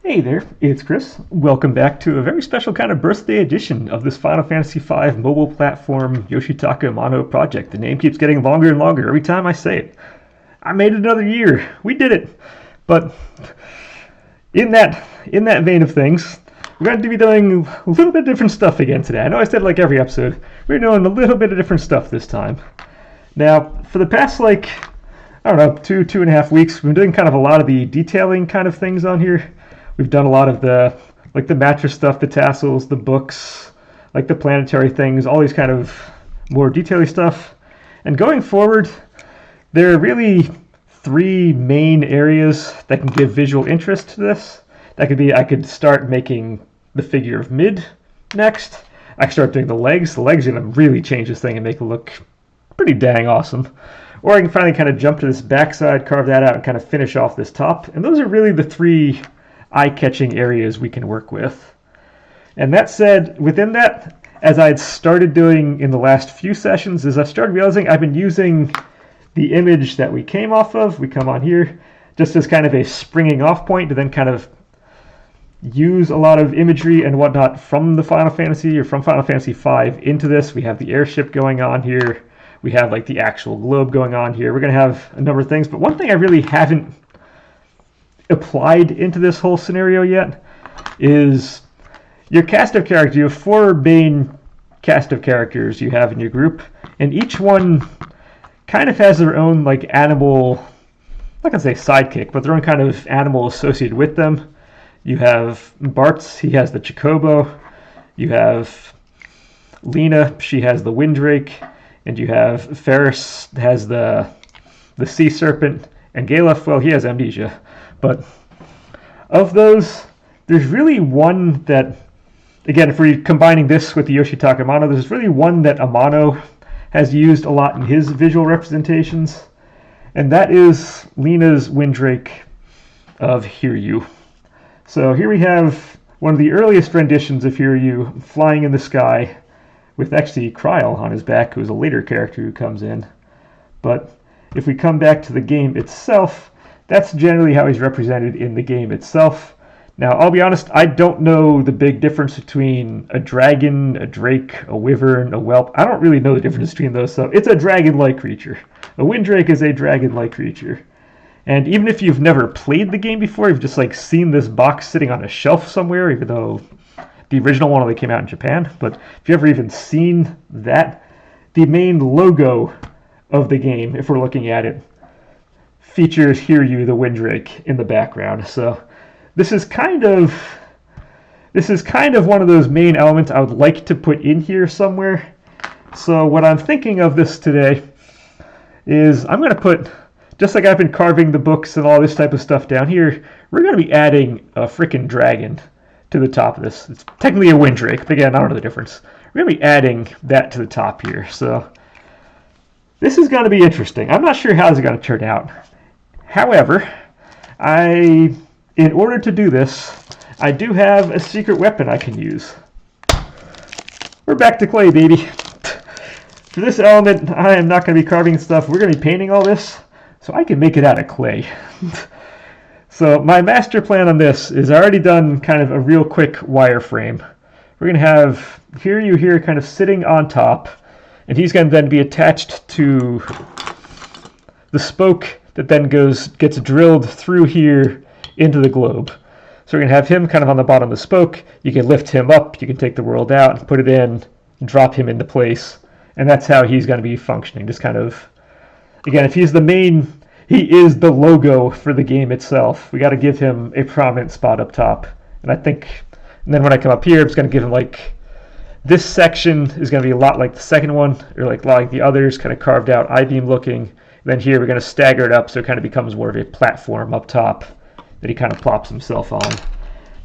Hey there, it's Chris. Welcome back to a very special kind of birthday edition of this Final Fantasy V mobile platform Yoshitaka Amano project. The name keeps getting longer and longer every time I say it. I made it another year. We did it. But in that vein of things, we're going to be doing a little bit different stuff again today. I know I said like every episode, we're doing a little bit of different stuff this time. Now, for the past I don't know, 2.5 weeks, we've been doing kind of a lot of the detailing kind of things on here. We've done a lot of the mattress stuff, the tassels, the books, like the planetary things, all these kind of more detaily stuff. And going forward, there are really three main areas that can give visual interest to this. That could be I could start making the figure of Mid next. I could start doing the legs. The legs are going to really change this thing and make it look pretty dang awesome. Or I can finally kind of jump to this backside, carve that out, and kind of finish off this top. And those are really the three eye-catching areas we can work with. And that said, within that, as I had started doing in the last few sessions, is I started realizing I've been using the image that we came off of, we come on here, just as kind of a springing off point to then kind of use a lot of imagery and whatnot from the Final Fantasy or from Final Fantasy V into this. We have the airship going on here. We have like the actual globe going on here. We're going to have a number of things, but one thing I really haven't applied into this whole scenario yet is your cast of characters. You have four main cast of characters you have in your group, and each one kind of has their own like animal, I'm not gonna say sidekick, but their own kind of animal associated with them. You have Bartz, he has the Chocobo. You have Lenna, she has the Windrake, and you have Ferris has the sea serpent, and Galef, well, he has amnesia. But of those, there's really one that, again, if we're combining this with the Yoshitaka Amano, there's really one that Amano has used a lot in his visual representations, and that is Lena's Windrake of Hiryu. So here we have one of the earliest renditions of Hiryu flying in the sky with actually Kryl on his back, who's a later character who comes in. But if we come back to the game itself, that's generally how he's represented in the game itself. Now, I'll be honest, I don't know the big difference between a dragon, a drake, a wyvern, a whelp. I don't really know the difference between those, so it's a dragon-like creature. A windrake is a dragon-like creature. And even if you've never played the game before, you've just like seen this box sitting on a shelf somewhere, even though the original one only came out in Japan. But if you've ever even seen that, the main logo of the game, if we're looking at it, features Hiryu the Windrake in the background. So this is kind of one of those main elements I would like to put in here somewhere. So what I'm thinking of this today is I'm going to put, just like I've been carving the books and all this type of stuff down here, we're going to be adding a freaking dragon to the top of this. It's technically a Windrake, but again, I don't know the difference. We're going to be adding that to the top here. So this is going to be interesting. I'm not sure how this is going to turn out. However, in order to do this, I do have a secret weapon I can use. We're back to clay, baby. For this element, I am not going to be carving stuff. We're going to be painting all this, so I can make it out of clay. So my master plan on this is I already done kind of a real quick wireframe. We're going to have Hiryu here kind of sitting on top, and he's going to then be attached to the spoke that then gets drilled through here into the globe. So we're going to have him kind of on the bottom of the spoke. You can lift him up, you can take the world out, put it in, and drop him into place. And that's how he's going to be functioning. Just kind of, again, if he's the main, he is the logo for the game itself. We got to give him a prominent spot up top. And then when I come up here, it's going to give him like, this section is going to be a lot like the second one, or like a lot like the others, kind of carved out, I-beam looking. Then here we're going to stagger it up so it kind of becomes more of a platform up top that he kind of plops himself on.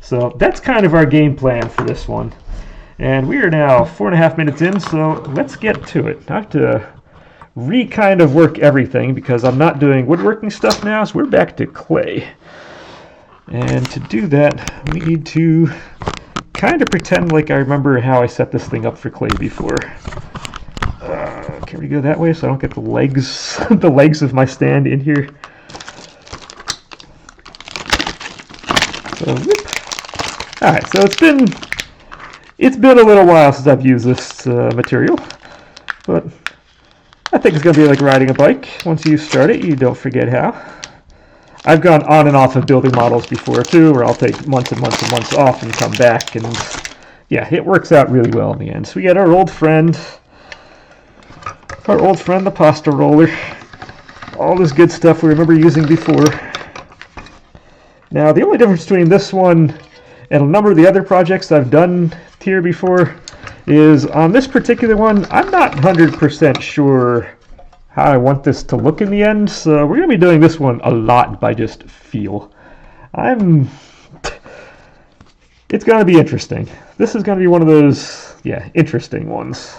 So that's kind of our game plan for this one. And we are now 4.5 minutes in, so let's get to it. I have to kind of work everything because I'm not doing woodworking stuff now, so we're back to clay. And to do that, we need to kind of pretend like I remember how I set this thing up for clay before. Can we go that way so I don't get the legs, the legs of my stand in here? So So, whoop. All right, so it's been a little while since I've used this material, but I think it's going to be like riding a bike. Once you start it, you don't forget how. I've gone on and off of building models before too, where I'll take months and months and months off and come back, and yeah, it works out really well in the end. So we got our old friend, the pasta roller. All this good stuff we remember using before. Now, the only difference between this one and a number of the other projects I've done here before is on this particular one, I'm not 100% sure how I want this to look in the end, so we're going to be doing this one a lot by just feel. It's going to be interesting. This is going to be one of those, interesting ones.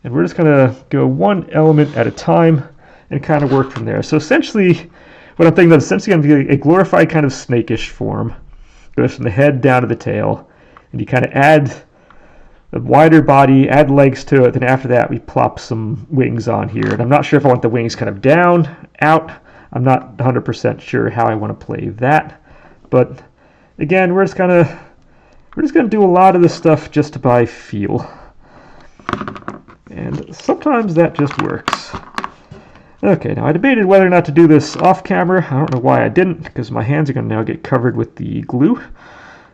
And we're just going to go one element at a time and kind of work from there. So essentially, what I'm thinking of is essentially going to be a glorified kind of snakish form. Goes from the head down to the tail, and you kind of add a wider body, add legs to it, then after that we plop some wings on here. And I'm not sure if I want the wings kind of down, out. I'm not 100% sure how I want to play that. But again, we're just gonna do a lot of this stuff just by feel. And sometimes that just works. Okay, now I debated whether or not to do this off camera. I don't know why I didn't, because my hands are going to now get covered with the glue,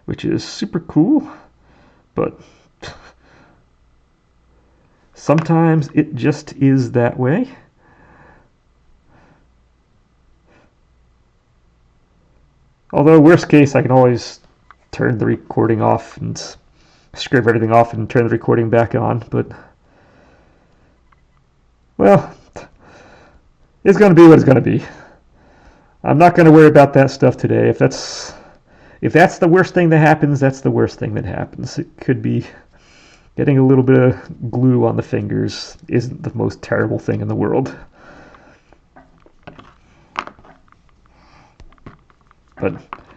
which is super cool, but sometimes it just is that way. Although, worst case, I can always turn the recording off and scrape everything off and turn the recording back on, but, well, it's going to be what it's going to be. I'm not going to worry about that stuff today. If that's the worst thing that happens, that's the worst thing that happens. It could be getting a little bit of glue on the fingers isn't the most terrible thing in the world. But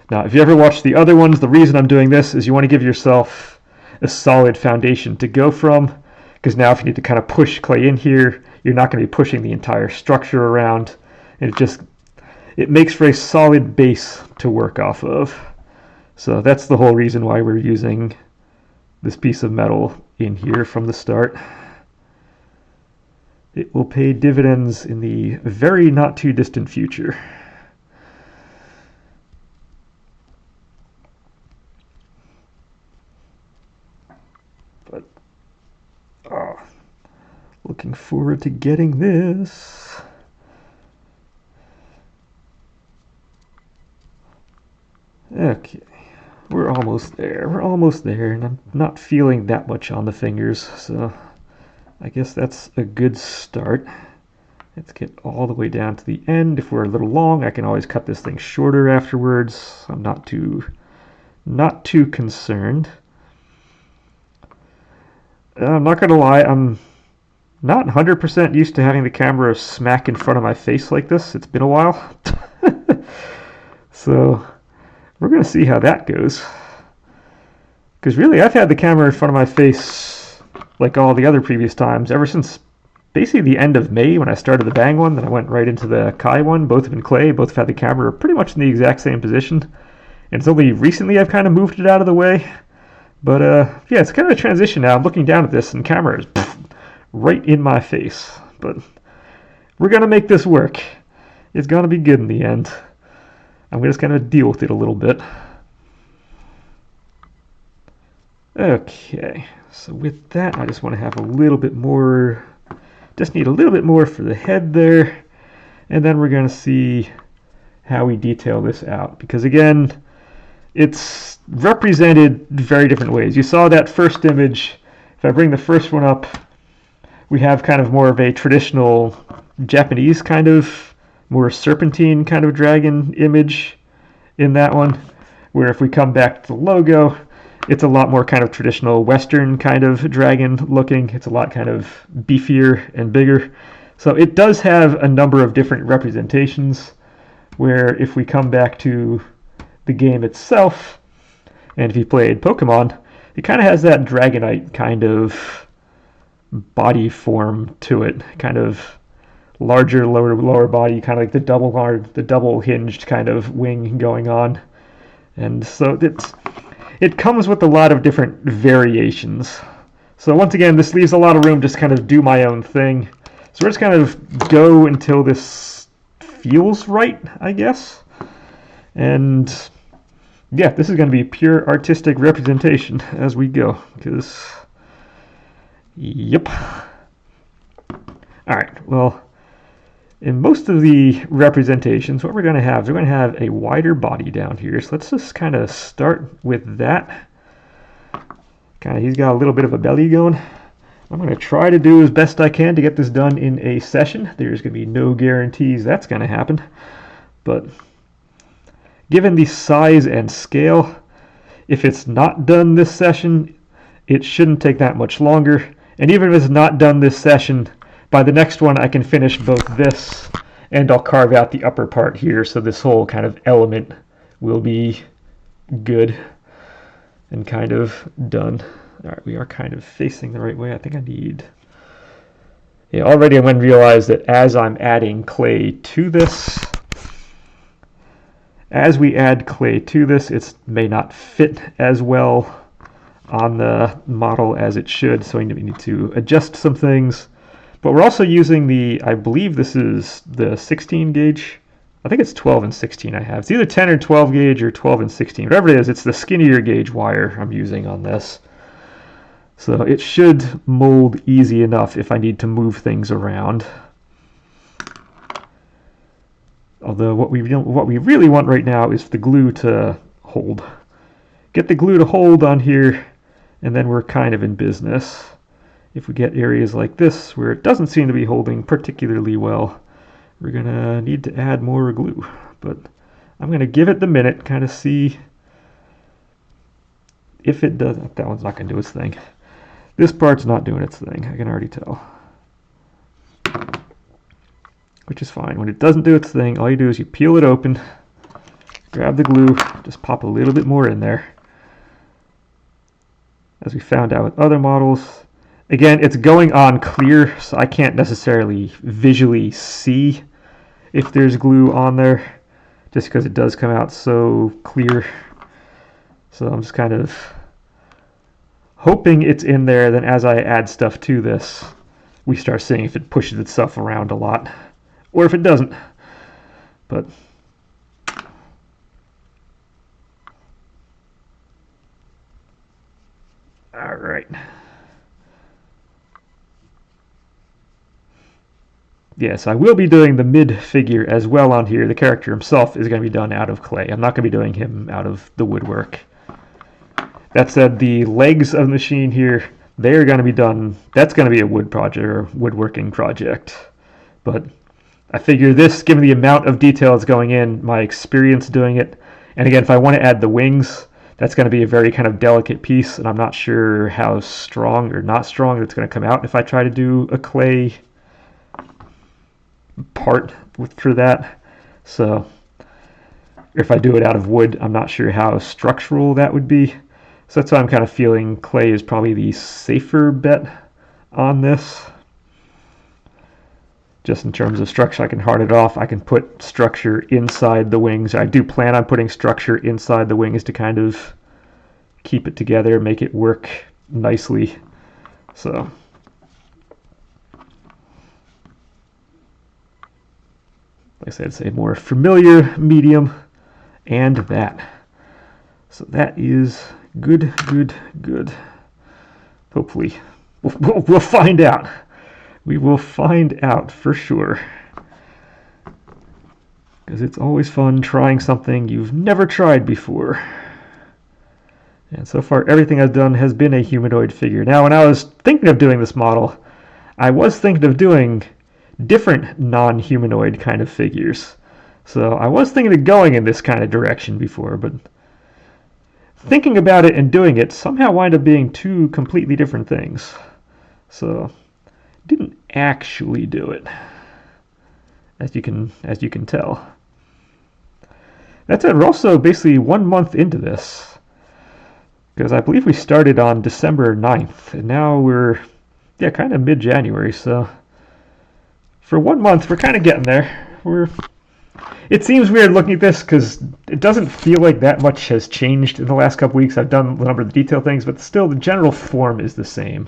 now, if you ever watch the other ones, the reason I'm doing this is you want to give yourself a solid foundation to go from, because now if you need to kind of push clay in here, you're not going to be pushing the entire structure around, and it makes for a solid base to work off of. So that's the whole reason why we're using this piece of metal in here from the start. It will pay dividends in the very not too distant future. But looking forward to getting this. Okay, we're almost there. And I'm not feeling that much on the fingers, so I guess that's a good start. Let's get all the way down to the end. If we're a little long, I can always cut this thing shorter afterwards. I'm not too concerned. I'm not gonna lie, I'm not 100% used to having the camera smack in front of my face like this. It's been a while. So we're going to see how that goes. Because really, I've had the camera in front of my face like all the other previous times ever since basically the end of May when I started the Bang one. Then I went right into the Kai one. Both have been clay. Both have had the camera pretty much in the exact same position. And it's only recently I've kind of moved it out of the way. But yeah, it's kind of a transition now. I'm looking down at this and camera is right in my face. But we're going to make this work. It's going to be good in the end. I'm just going to deal with it a little bit. Okay, so with that, I just want to have a little bit more, just need a little bit more for the head there. And then we're going to see how we detail this out. Because again, it's represented very different ways. You saw that first image. If I bring the first one up, we have kind of more of a traditional Japanese kind of, more serpentine kind of dragon image in that one. Where if we come back to the logo, it's a lot more kind of traditional Western kind of dragon looking. It's a lot kind of beefier and bigger. So it does have a number of different representations, where if we come back to the game itself, and if you played Pokemon, it kind of has that Dragonite kind of body form to it, kind of larger lower body, kind of like the double hinged kind of wing going on. And so it comes with a lot of different variations. So once again, this leaves a lot of room just kind of do my own thing. So we're just kind of go until this feels right, I guess. And yeah, this is going to be pure artistic representation as we go. Because, yep. Alright, well, in most of the representations, what we're going to have is we're going to have a wider body down here. So let's just kind of start with that. Kind of, he's got a little bit of a belly going. I'm going to try to do as best I can to get this done in a session. There's going to be no guarantees that's going to happen. But given the size and scale, if it's not done this session, it shouldn't take that much longer. And even if it's not done this session, by the next one I can finish both this and I'll carve out the upper part here, so this whole kind of element will be good and kind of done. Alright, we are kind of facing the right way. I think I need... Yeah, already I'm going to realize that as I'm adding clay to this, as we add clay to this, it may not fit as well on the model as it should, so we need to adjust some things. But we're also using the, I believe this is the 16 gauge. I think it's 12 and 16 I have. It's either 10 or 12 gauge or 12 and 16. Whatever it is, it's the skinnier gauge wire I'm using on this. So it should mold easy enough if I need to move things around. Although what we really want right now is the glue to hold. Get the glue to hold on here, and then we're kind of in business. If we get areas like this where it doesn't seem to be holding particularly well, we're going to need to add more glue. But I'm going to give it the minute, kind of see if it does. That one's not going to do its thing. This part's not doing its thing, I can already tell. Which is fine. When it doesn't do its thing, all you do is you peel it open, grab the glue, just pop a little bit more in there. As we found out with other models, again, it's going on clear, so I can't necessarily visually see if there's glue on there, just because it does come out so clear. So I'm just kind of hoping it's in there, then as I add stuff to this, we start seeing if it pushes itself around a lot, or if it doesn't. But all right. Yes, I will be doing the mid figure as well on here. The character himself is going to be done out of clay. I'm not going to be doing him out of the woodwork. That said, the legs of the machine here, they're going to be done. That's going to be a wood project or woodworking project. But I figure this, given the amount of detail that's going in, my experience doing it, and again, if I want to add the wings, that's going to be a very kind of delicate piece, and I'm not sure how strong or not strong it's going to come out if I try to do a clay part for that. So if I do it out of wood, I'm not sure how structural that would be. So that's why I'm kind of feeling clay is probably the safer bet on this. Just in terms of structure, I can hard it off. I can put structure inside the wings. I do plan on putting structure inside the wings to kind of keep it together, make it work nicely. So like I said, it's a more familiar medium, and that. So that is good. Hopefully, we'll find out. We will find out for sure. Because it's always fun trying something you've never tried before. And so far, everything I've done has been a humanoid figure. Now, when I was thinking of doing this model, I was thinking of doing different non-humanoid kind of figures. So I was thinking of going in this kind of direction before, but thinking about it and doing it somehow wind up being two completely different things. So didn't actually do it, as you can tell. That said, we're also basically 1 month into this, because I believe we started on December 9th, and now we're kind of mid-January. So for 1 month, we're kind of getting there. We're It seems weird looking at this because it doesn't feel like that much has changed in the last couple weeks. I've done a number of the detail things, but still the general form is the same.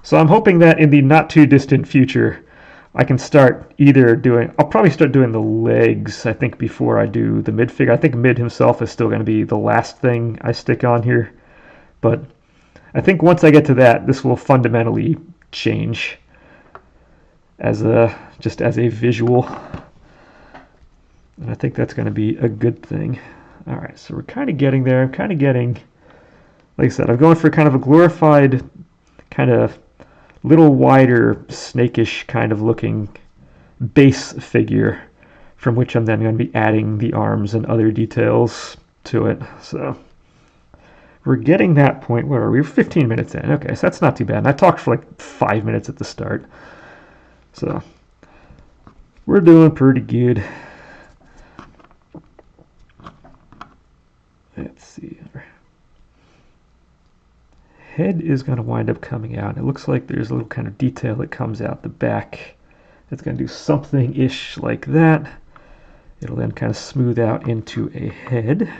So I'm hoping that in the not too distant future, I can start I'll probably start doing the legs, I think, before I do the mid figure. I think mid himself is still going to be the last thing I stick on here. But I think once I get to that, this will fundamentally change just as a visual. And I think that's going to be a good thing. All right, so we're kind of getting there. I'm kind of getting, like I said, I'm going for kind of a glorified, kind of little wider, snakish kind of looking base figure from which I'm then going to be adding the arms and other details to it. So we're getting that point. Where are we? We're 15 minutes in. Okay, so that's not too bad. And I talked for like 5 minutes at the start. So we're doing pretty good. Let's see. Head is going to wind up coming out. It looks like there's a little kind of detail that comes out the back. It's going to do something-ish like that. It'll then kind of smooth out into a head.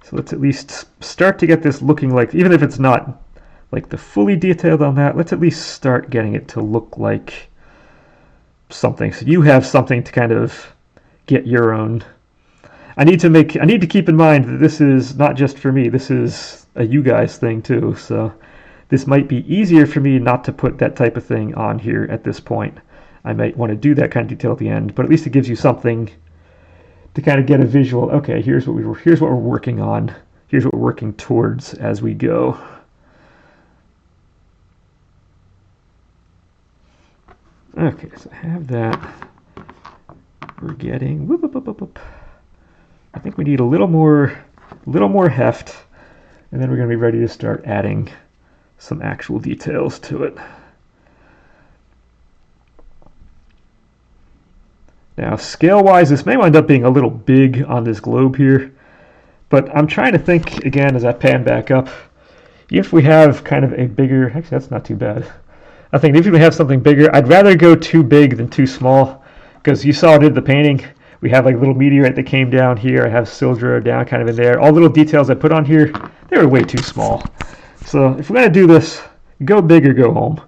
So let's at least start to get this looking like, even if it's not like the fully detailed on that, let's at least start getting it to look like something. So you have something to kind of get your own. I need to keep in mind that this is not just for me. This is a you guys thing too. So this might be easier for me not to put that type of thing on here at this point. I might want to do that kind of detail at the end, but at least it gives you something to kind of get a visual. Okay, here's what we're working on. Here's what we're working towards as we go. Okay, so I have that. We're getting whoop, whoop, whoop, whoop, whoop. I think we need a little more heft, and then we're going to be ready to start adding some actual details to it. Now, scale-wise, this may wind up being a little big on this globe here, but I'm trying to think, again, as I pan back up, if we have kind of a bigger, actually that's not too bad. I think if we have something bigger, I'd rather go too big than too small, because you saw I did the painting. We have like a little meteorite that came down here. I have Sildra down kind of in there. All the little details I put on here, they were way too small. So if we're going to do this, go big or go home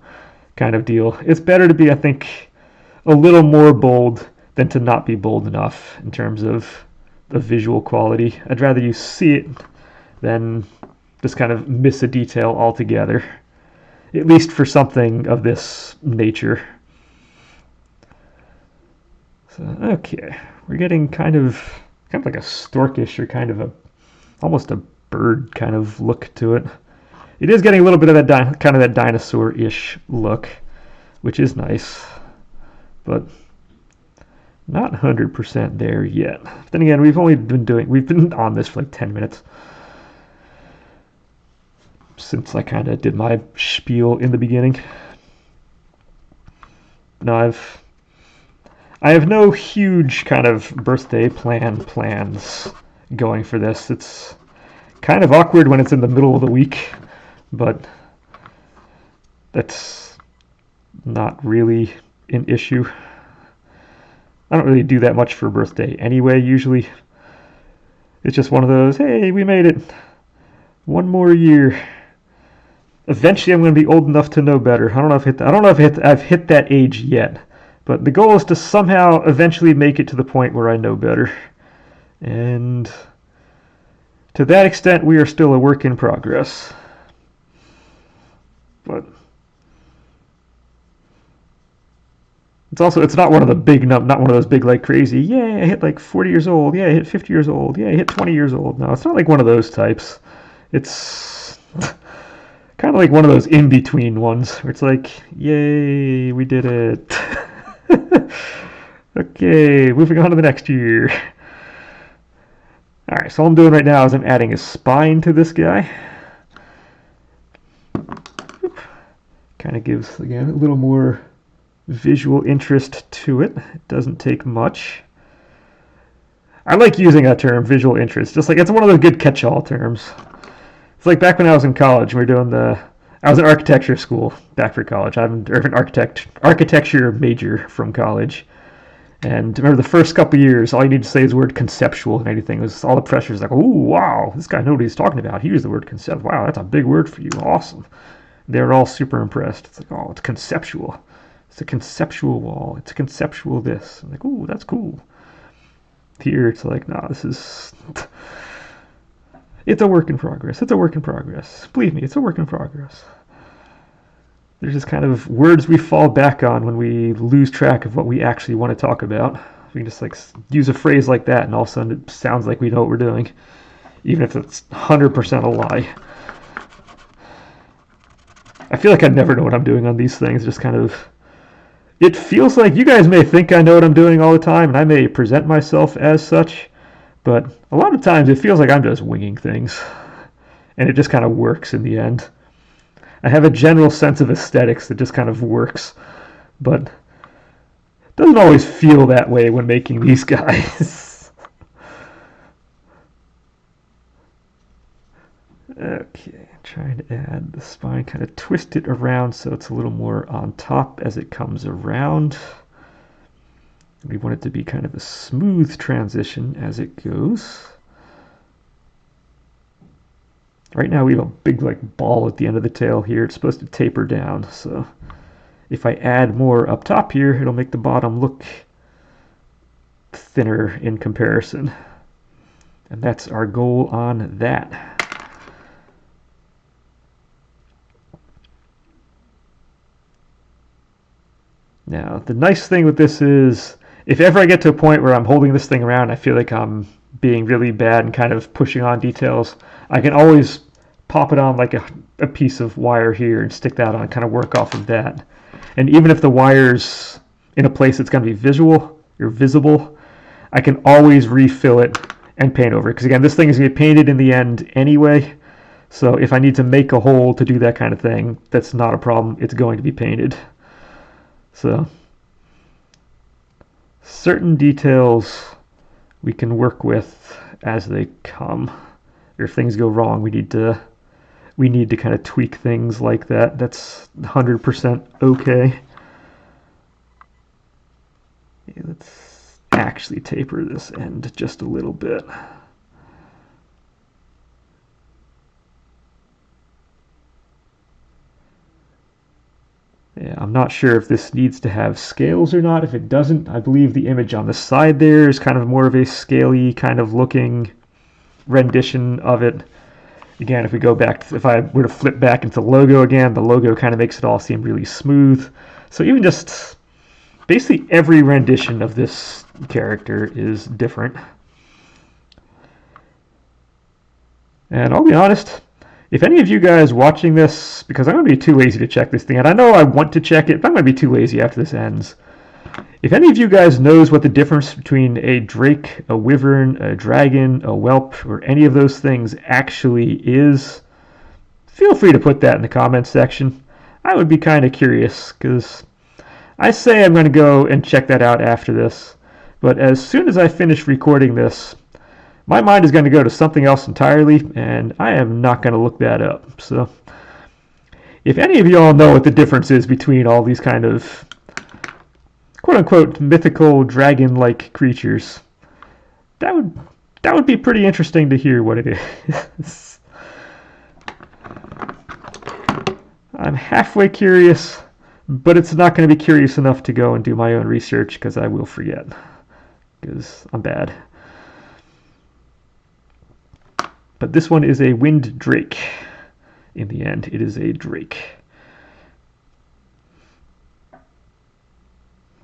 kind of deal. It's better to be, I think, a little more bold than to not be bold enough in terms of the visual quality. I'd rather you see it than just kind of miss a detail altogether, at least for something of this nature. So, okay. We're getting kind of like a storkish or kind of almost a bird kind of look to it. It is getting a little bit of that kind of that dinosaur-ish look, which is nice, but not 100% there yet. Then again, we've been on this for like 10 minutes since I kind of did my spiel in the beginning. No, I have no huge kind of birthday plans going for this. It's kind of awkward when it's in the middle of the week, but that's not really an issue. I don't really do that much for birthday anyway, usually. It's just one of those, hey, we made it. One more year. Eventually I'm going to be old enough to know better. I don't know if I've hit that age yet. But the goal is to somehow eventually make it to the point where I know better. And to that extent, we are still a work in progress. But it's not one of the big, not one of those big like crazy, yeah, I hit like 40 years old, yeah, I hit 50 years old, yeah, I hit 20 years old. No, it's not like one of those types. It's kind of like one of those in-between ones where it's like, yay, we did it. Okay, moving on to the next year. Alright, so all I'm doing right now is I'm adding a spine to this guy. Kind of gives, again, a little more visual interest to it. It doesn't take much. I like using that term, visual interest. Just like, it's one of those good catch-all terms. It's like back when I was in college, we were doing I was in architecture school back for college. I'm an architecture major from college. And remember, the first couple years, all you need to say is the word conceptual and anything. It was all the pressure is like, oh, wow, this guy knows what he's talking about. He used the word concept. Wow, that's a big word for you. Awesome. They're all super impressed. It's like, oh, it's conceptual. It's a conceptual wall. It's a conceptual this. I'm like, oh, that's cool. Here, it's like, nah, this is... It's a work in progress. It's a work in progress. Believe me, it's a work in progress. There's just kind of words we fall back on when we lose track of what we actually want to talk about. We can just like use a phrase like that and all of a sudden it sounds like we know what we're doing, even if it's 100% a lie. I feel like I never know what I'm doing on these things. Just kind of, it feels like you guys may think I know what I'm doing all the time and I may present myself as such, but a lot of times it feels like I'm just winging things and it just kind of works in the end. I have a general sense of aesthetics that just kind of works, but it doesn't always feel that way when making these guys. Okay, trying to add the spine, kind of twist it around so it's a little more on top as it comes around. We want it to be kind of a smooth transition as it goes. Right now we have a big like ball at the end of the tail here. It's supposed to taper down, so if I add more up top here, it'll make the bottom look thinner in comparison. And that's our goal on that. Now, the nice thing with this is, if ever I get to a point where I'm holding this thing around, I feel like I'm being really bad and kind of pushing on details, I can always pop it on like a piece of wire here and stick that on and kind of work off of that. And even if the wire's in a place that's going to be visual or visible, I can always refill it and paint over it. Because again, this thing is going to be painted in the end anyway. So if I need to make a hole to do that kind of thing, that's not a problem. It's going to be painted. So certain details we can work with as they come. Or if things go wrong, we need to kind of tweak things like that. That's 100% okay. Okay, let's actually taper this end just a little bit. Yeah, I'm not sure if this needs to have scales or not. If it doesn't, I believe the image on the side there is kind of more of a scaly kind of looking rendition of it. Again, if we go back, if I were to flip back into the logo again, the logo kind of makes it all seem really smooth. So even just basically every rendition of this character is different. And I'll be honest, if any of you guys watching this, because I'm going to be too lazy to check this thing, and I know I want to check it, but I'm going to be too lazy after this ends. If any of you guys knows what the difference between a drake, a wyvern, a dragon, a whelp, or any of those things actually is, feel free to put that in the comments section. I would be kind of curious, because I say I'm going to go and check that out after this, but as soon as I finish recording this, my mind is going to go to something else entirely, and I am not going to look that up. So if any of you all know what the difference is between all these kind of quote-unquote mythical dragon-like creatures, that would be pretty interesting to hear what it is. I'm halfway curious, but it's not going to be curious enough to go and do my own research because I will forget, because I'm bad. But this one is a winged drake. In the end, it is a drake.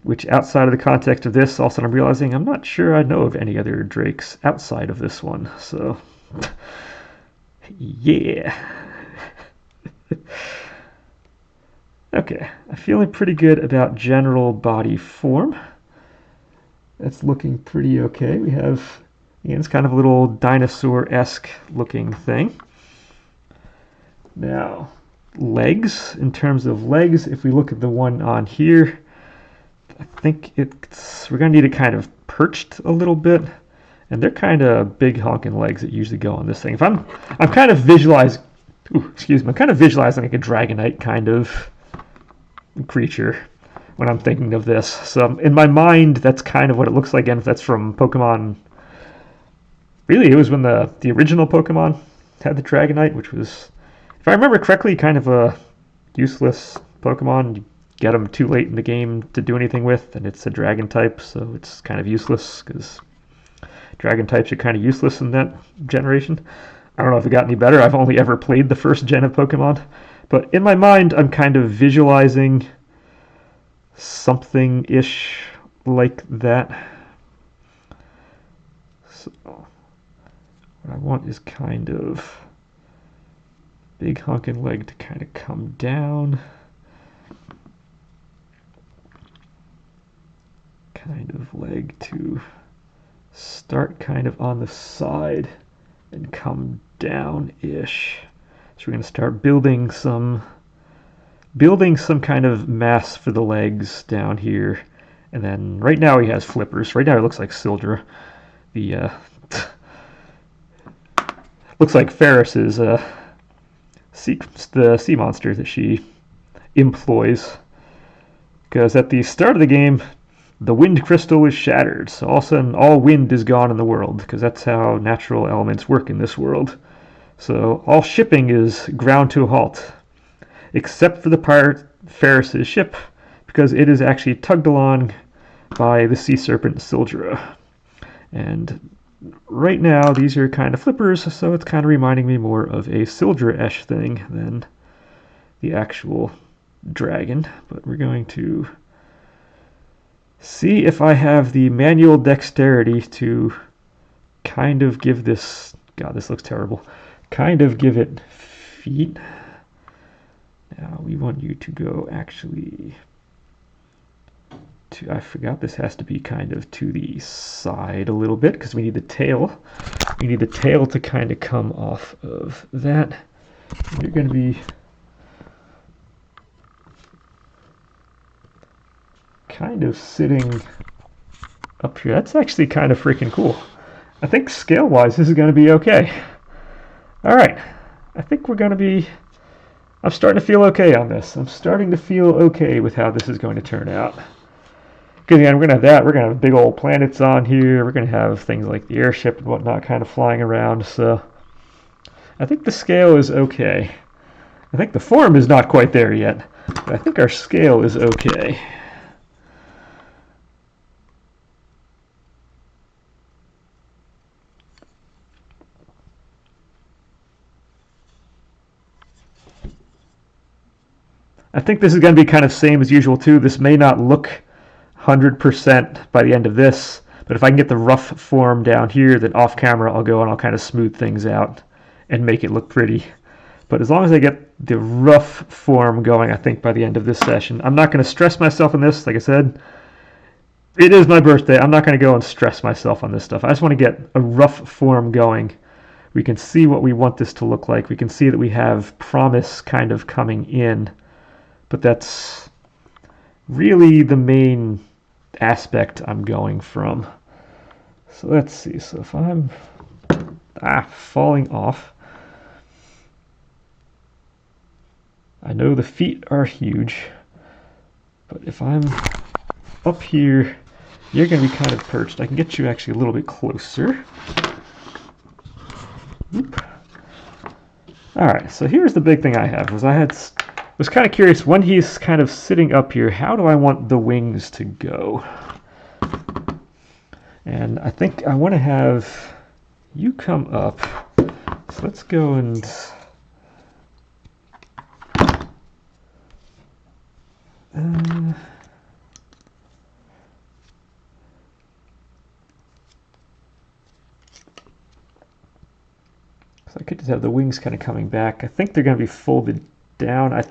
Which, outside of the context of this, also I'm realizing I'm not sure I know of any other drakes outside of this one. So, yeah. Okay, I'm feeling pretty good about general body form. That's looking pretty okay. We have, again, it's kind of a little dinosaur-esque looking thing. Now, legs. In terms of legs, if we look at the one on here, I think we're going to need it kind of perched a little bit. And they're kind of big honking legs that usually go on this thing. If I'm kind of visualizing, I'm kind of visualizing like a dragonite kind of creature when I'm thinking of this. So in my mind, that's kind of what it looks like. And if that's from Pokemon, really, it was when the original Pokemon had the Dragonite, which was, if I remember correctly, kind of a useless Pokemon. You get them too late in the game to do anything with, and it's a Dragon type, so it's kind of useless because Dragon types are kind of useless in that generation. I don't know if it got any better. I've only ever played the first gen of Pokemon. But in my mind, I'm kind of visualizing something-ish like that. So what I want is kind of big honking leg to kind of come down. Kind of leg to start kind of on the side and come down-ish. So we're going to start building some kind of mass for the legs down here. And then right now he has flippers. Right now it looks like Sildra. The looks like Ferris's the sea monster that she employs. Because at the start of the game, the wind crystal is shattered. So all of a sudden, all wind is gone in the world, because that's how natural elements work in this world. So all shipping is ground to a halt, except for the pirate Ferris's ship, because it is actually tugged along by the sea serpent Sildra. And right now, these are kind of flippers, so it's kind of reminding me more of a Sildra-esh thing than the actual dragon. But we're going to see if I have the manual dexterity to kind of give this, God, this looks terrible, kind of give it feet. Now we want you to go actually to, I forgot this has to be kind of to the side a little bit because we need the tail. We need the tail to kind of come off of that. You're going to be kind of sitting up here. That's actually kind of freaking cool. I think scale-wise this is going to be okay. All right. I think we're going to be... I'm starting to feel okay on this. I'm starting to feel okay with how this is going to turn out. Because again, we're going to have that. We're going to have big old planets on here. We're going to have things like the airship and whatnot kind of flying around. So I think the scale is okay. I think the form is not quite there yet. But I think our scale is okay. I think this is going to be kind of same as usual too. This may not look 100% by the end of this, but if I can get the rough form down here, then off camera I'll go and I'll kind of smooth things out and make it look pretty. But as long as I get the rough form going, I think by the end of this session, I'm not going to stress myself on this. Like I said, it is my birthday. I'm not going to go and stress myself on this stuff. I just want to get a rough form going. We can see what we want this to look like. We can see that we have promise kind of coming in. But that's really the main aspect I'm going from. So let's see. So if I'm falling off, I know the feet are huge, but if I'm up here, you're going to be kind of perched. I can get you actually a little bit closer. Oop. All right, so here's the big thing I have. Was kind of curious, when he's kind of sitting up here, how do I want the wings to go? And I think I want to have you come up. So let's go and... so I could just have the wings kind of coming back. I think they're going to be folded down. I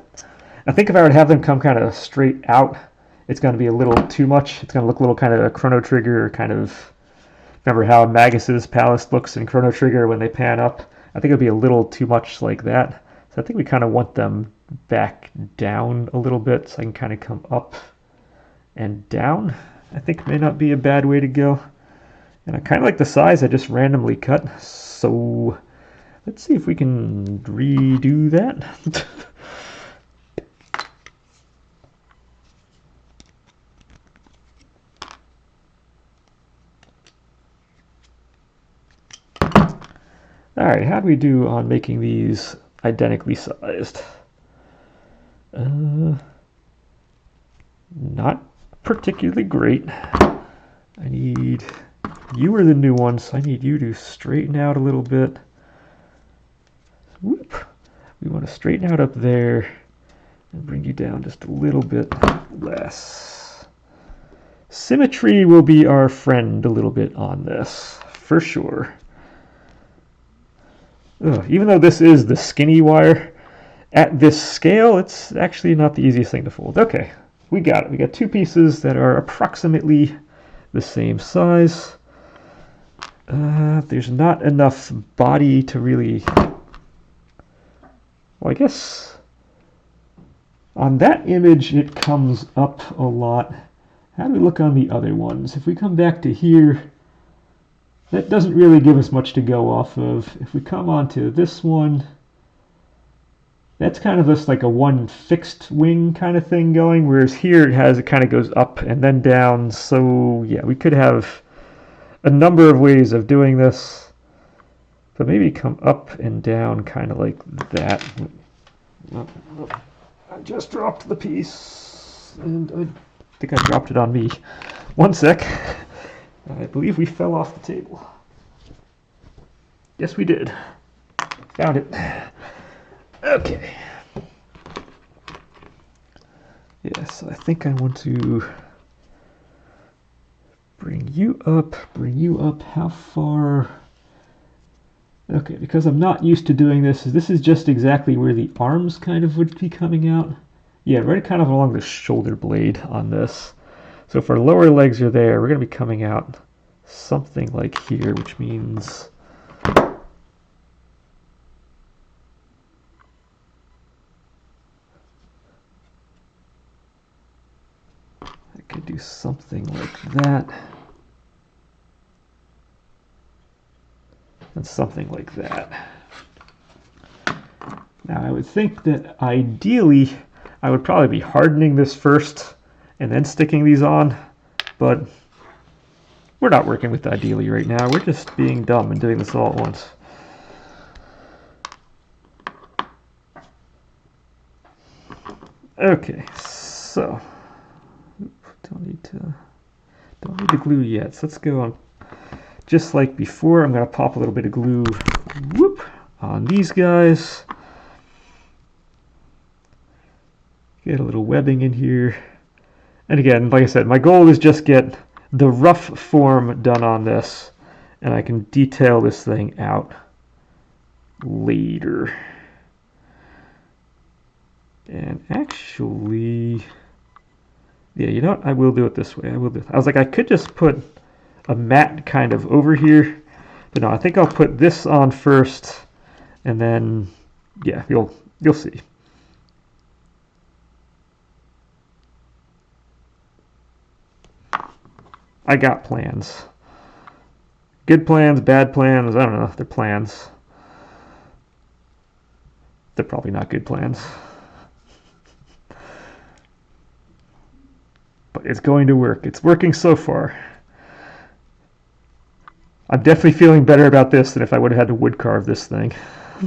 think if I would have them come kind of straight out, it's going to be a little too much. It's going to look a little kind of a Chrono Trigger, kind of, remember how Magus's palace looks in Chrono Trigger when they pan up? I think it would be a little too much like that. So I think we kind of want them back down a little bit so I can kind of come up and down. I think may not be a bad way to go. And I kind of like the size I just randomly cut. So let's see if we can redo that. Alright, how do we do on making these identically sized? Not particularly great. I need, you are the new one, so I need you to straighten out a little bit. Whoop. We want to straighten out up there and bring you down just a little bit less. Symmetry will be our friend a little bit on this, for sure. Ugh, even though this is the skinny wire, at this scale, it's actually not the easiest thing to fold. Okay, we got it. We got two pieces that are approximately the same size. There's not enough body to really... Well, I guess on that image it comes up a lot. How do we look on the other ones? If we come back to here, that doesn't really give us much to go off of. If we come on to this one, that's kind of just like a one fixed wing kind of thing going, whereas here it kind of goes up and then down. So yeah, we could have a number of ways of doing this, but maybe come up and down kind of like that. Oh, I just dropped the piece, and I think I dropped it on me. One sec. I believe we fell off the table. Yes, we did. Found it. Okay. Yes, I think I want to bring you up. How far? Okay, because I'm not used to doing this is just exactly where the arms kind of would be coming out. Yeah, right kind of along the shoulder blade on this. So if our lower legs are there, we're going to be coming out something like here, which means... I could do something like that. And something like that. Now I would think that ideally I would probably be hardening this first and then sticking these on, but we're not working with ideally right now. We're just being dumb and doing this all at once. Okay, so don't need to glue yet. So let's go on. Just like before, I'm going to pop a little bit of glue, whoop, on these guys. Get a little webbing in here. And again, like I said, my goal is just get the rough form done on this, and I can detail this thing out later. And actually, yeah, you know what? I will do it this way. I was like, I could just put a mat kind of over here, but no, I think I'll put this on first, and then yeah, you'll see. I got plans. Good plans, bad plans, I don't know. They're plans. They're probably not good plans. But it's going to work. It's working so far. I'm definitely feeling better about this than if I would have had to wood carve this thing.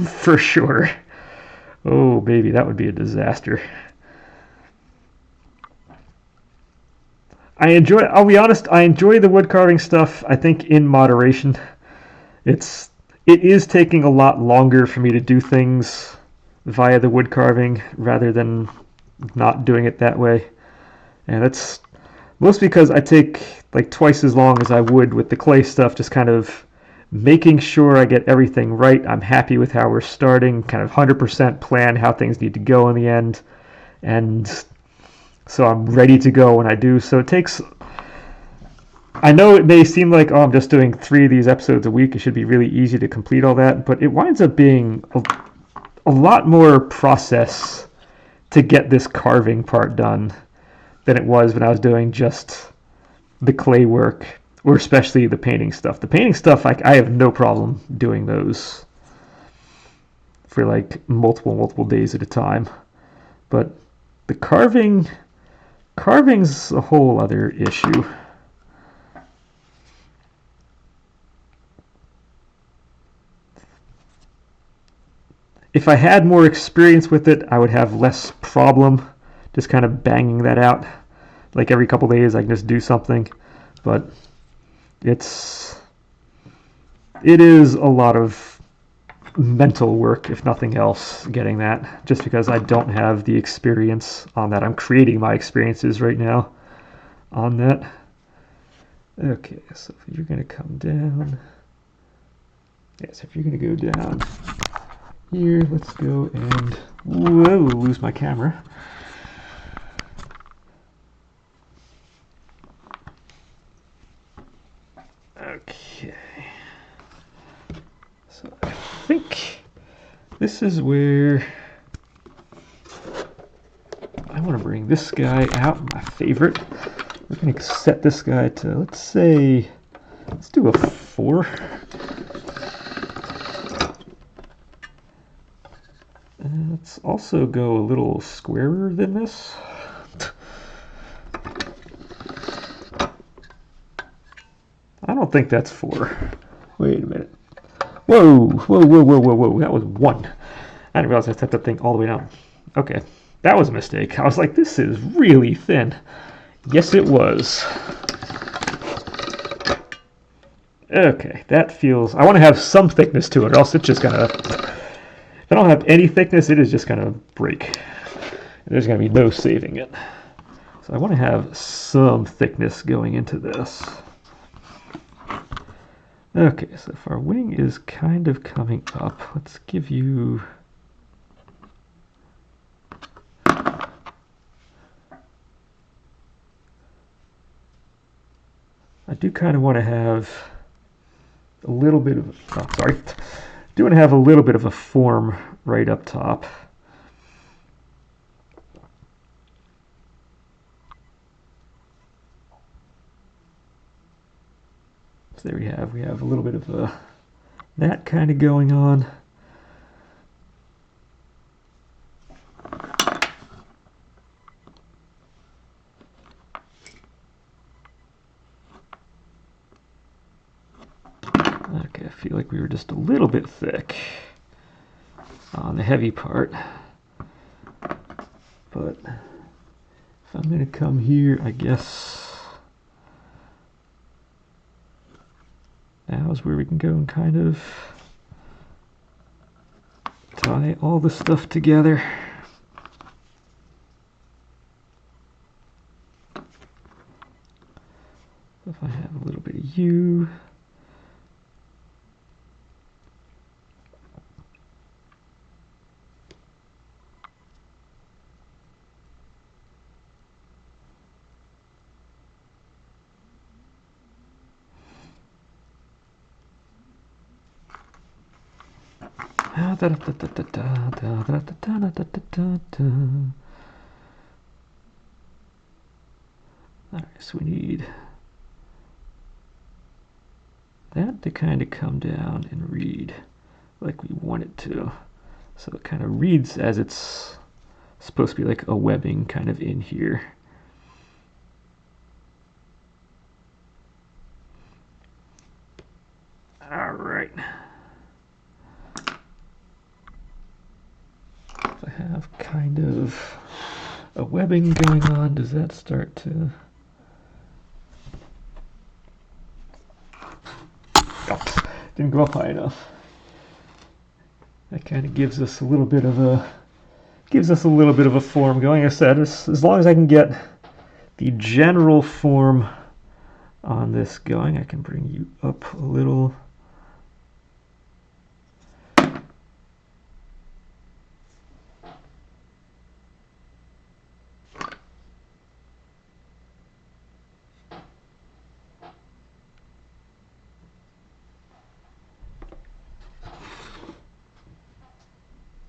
For sure. Oh, baby, that would be a disaster. I'll be honest, I enjoy the wood carving stuff, I think, in moderation. It is taking a lot longer for me to do things via the wood carving rather than not doing it that way. And it's mostly because I take like twice as long as I would with the clay stuff, just kind of making sure I get everything right. I'm happy with how we're starting, kind of 100% plan how things need to go in the end. And so I'm ready to go when I do. So it takes... I know it may seem like, oh, I'm just doing 3 of these episodes a week. It should be really easy to complete all that. But it winds up being a lot more process to get this carving part done than it was when I was doing just the clay work, or especially the painting stuff. The painting stuff, I have no problem doing those for like multiple days at a time. But the carving's a whole other issue. if I had more experience with it, I would have less problem just kind of banging that out. Like every couple days I can just do something. But it is a lot of mental work, if nothing else, getting that, just because I don't have the experience on that. I'm creating my experiences right now on that. Okay, so if you're going to come down, yes, if you're going to go down here, let's go and, whoa, lose my camera. Okay, so I think this is where I want to bring this guy out, my favorite. We're going to set this guy to, let's do a 4. Let's also go a little squarer than this. I don't think that's 4. Wait a minute. Whoa, that was 1. I didn't realize I set that thing all the way down. Okay, that was a mistake. I was like, this is really thin. Yes, it was. Okay, that feels... I want to have some thickness to it, or else it's just gonna... If I don't have any thickness, it is just gonna break. There's gonna be no saving it. So I want to have some thickness going into this. Okay, so if our wing is kind of coming up, let's give you... I do kind of want to have a little bit of, oh, sorry, do want to have a little bit of a form right up top. So there we have a little bit of that kind of going on. Okay, I feel like we were just a little bit thick on the heavy part. But if I'm going to come here, I guess now is where we can go and kind of tie all the stuff together. If I have a little bit of you. Alright, so we need that to kind of come down and read like we want it to. So it kind of reads as it's supposed to be, like a webbing kind of in here. Alright. If I have kind of a webbing going on, does that start to... Oh, didn't go up high enough. That kind of gives us a little bit of a form going. Like I said, as long as I can get the general form on this going, I can bring you up a little.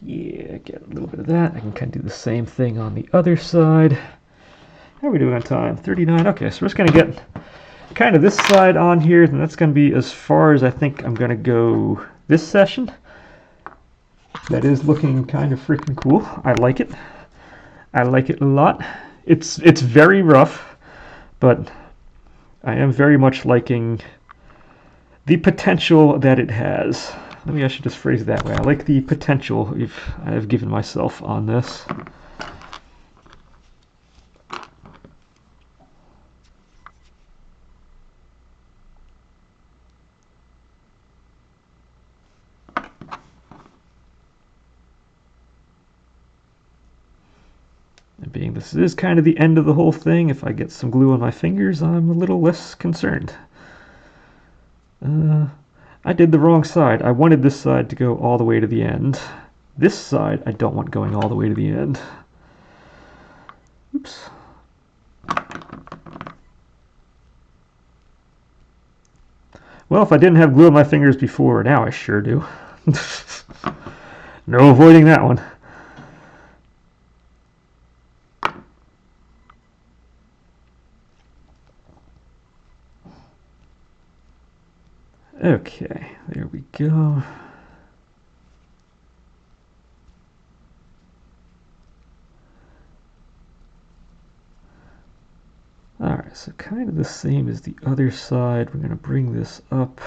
Yeah, get a little bit of that. I can kind of do the same thing on the other side. How are we doing on time? 39. Okay, so we're just going to get kind of this side on here, and that's going to be as far as I think I'm going to go this session. That is looking kind of freaking cool. I like it. I like it a lot. It's very rough, but I am very much liking the potential that it has. maybe I should just phrase it that way. I like the potential I've given myself on this. And being this is kind of the end of the whole thing, if I get some glue on my fingers, I'm a little less concerned. I did the wrong side. I wanted this side to go all the way to the end. This side I don't want going all the way to the end. Oops. Well, if I didn't have glue on my fingers before, now I sure do. No avoiding that one. Okay, there we go. Alright, so kind of the same as the other side. We're going to bring this up.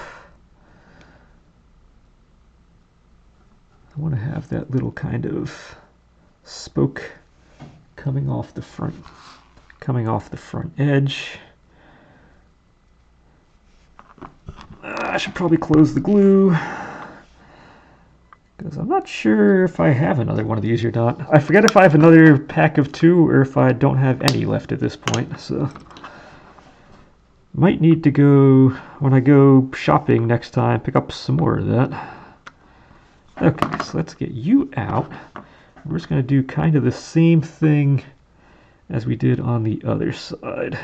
I want to have that little kind of spoke coming off the front edge. I should probably close the glue because I'm not sure if I have another one of these or not. I forget if I have another pack of 2 or if I don't have any left at this point. So might need to go, when I go shopping next time, pick up some more of that. Okay, so let's get you out. We're just going to do kind of the same thing as we did on the other side.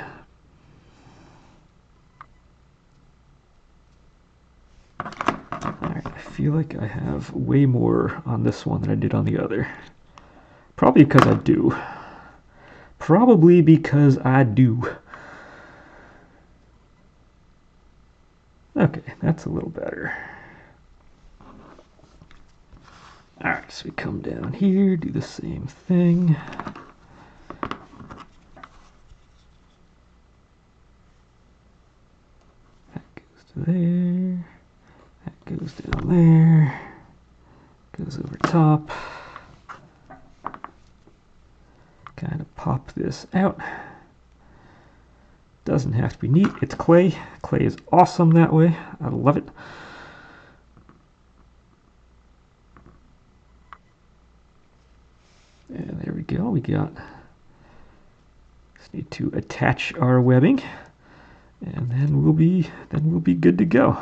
Alright, I feel like I have way more on this one than I did on the other. Probably because I do. Probably because I do. Okay, that's a little better. Alright, so we come down here, do the same thing. That goes to there. That goes down there. Goes over top. Kind of pop this out. Doesn't have to be neat. It's clay. Clay is awesome that way. I love it. And there we go. We got. Just need to attach our webbing, and then we'll be good to go.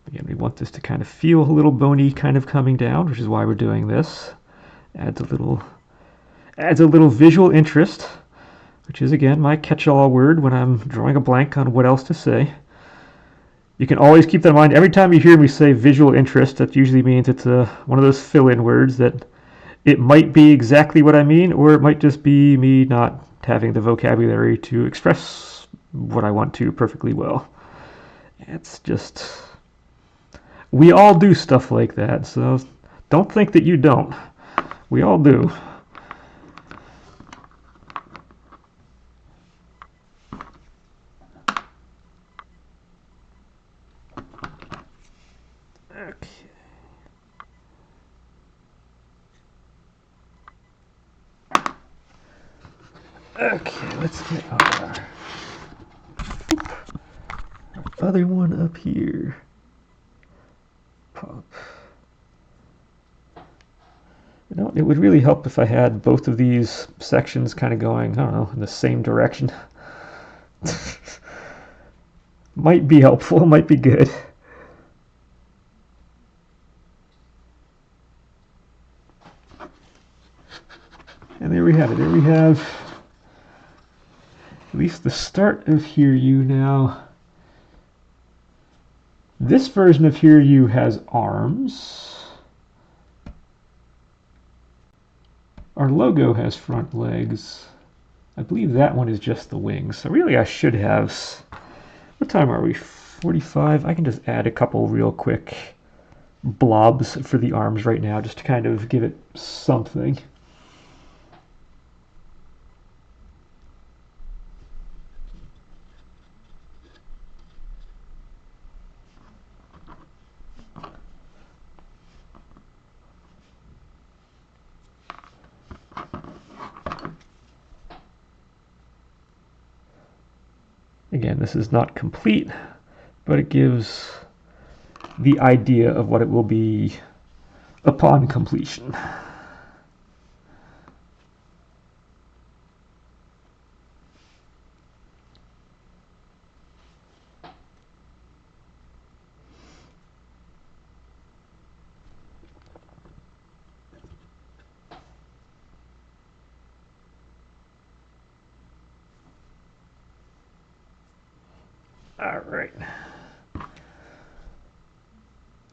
Again, we want this to kind of feel a little bony, kind of coming down, which is why we're doing this. Adds a little visual interest, which is again my catch-all word when I'm drawing a blank on what else to say. You can always keep that in mind. Every time you hear me say visual interest, that usually means it's one of those fill-in words that it might be exactly what I mean, or it might just be me not having the vocabulary to express what I want to perfectly well. It's just, we all do stuff like that, so don't think that you don't. We all do. Okay, let's get our other one up here. Pop. You know, it would really help if I had both of these sections kind of going, I don't know, in the same direction. Might be helpful, might be good. And there we have it. There we have at least the start of Hiryu now. This version of Hiryu has arms. Our logo has front legs. I believe that one is just the wings. So really I should have... What time are we? 45? I can just add a couple real quick blobs for the arms right now just to kind of give it something. Again, this is not complete, but it gives the idea of what it will be upon completion. All right.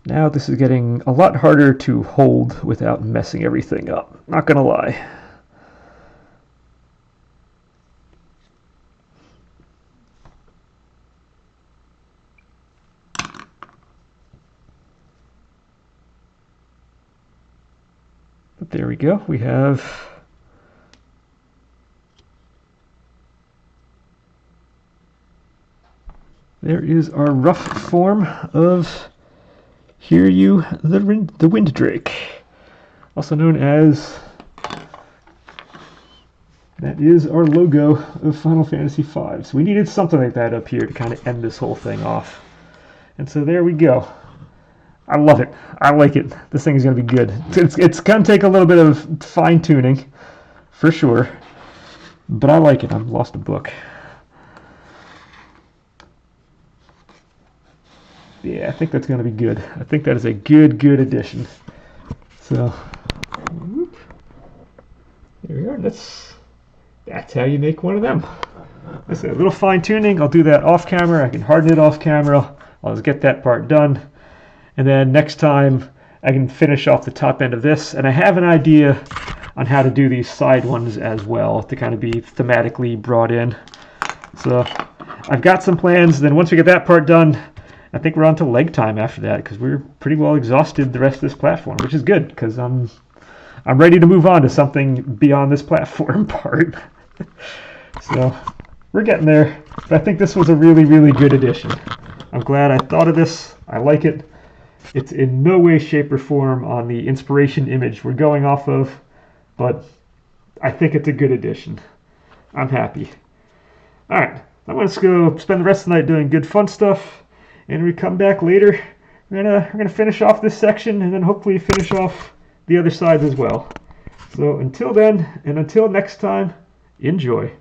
Now this is getting a lot harder to hold without messing everything up. Not gonna lie. But there we go. We have there is our rough form of Hiryu, the Wind Drake, also known as, that is our logo of Final Fantasy V. So we needed something like that up here to kind of end this whole thing off. And so there we go. I love it. I like it. This thing is going to be good. It's going to take a little bit of fine-tuning, for sure. But I like it. I've lost a book. Yeah, I think that's going to be good. I think that is a good addition. So, whoop. There we are. That's how you make one of them. That's a little fine tuning. I'll do that off camera. I can harden it off camera. I'll just get that part done. And then next time I can finish off the top end of this. And I have an idea on how to do these side ones as well to kind of be thematically brought in. So I've got some plans. Then once we get that part done, I think we're on to leg time after that because we're pretty well exhausted the rest of this platform, which is good because I'm ready to move on to something beyond this platform part. So we're getting there. But I think this was a really good addition. I'm glad I thought of this. I like it. It's in no way, shape, or form on the inspiration image we're going off of, but I think it's a good addition. I'm happy. All right, I'm going to go spend the rest of the night doing good fun stuff. And we come back later, we're gonna finish off this section and then hopefully finish off the other sides as well. So until then, and until next time, enjoy.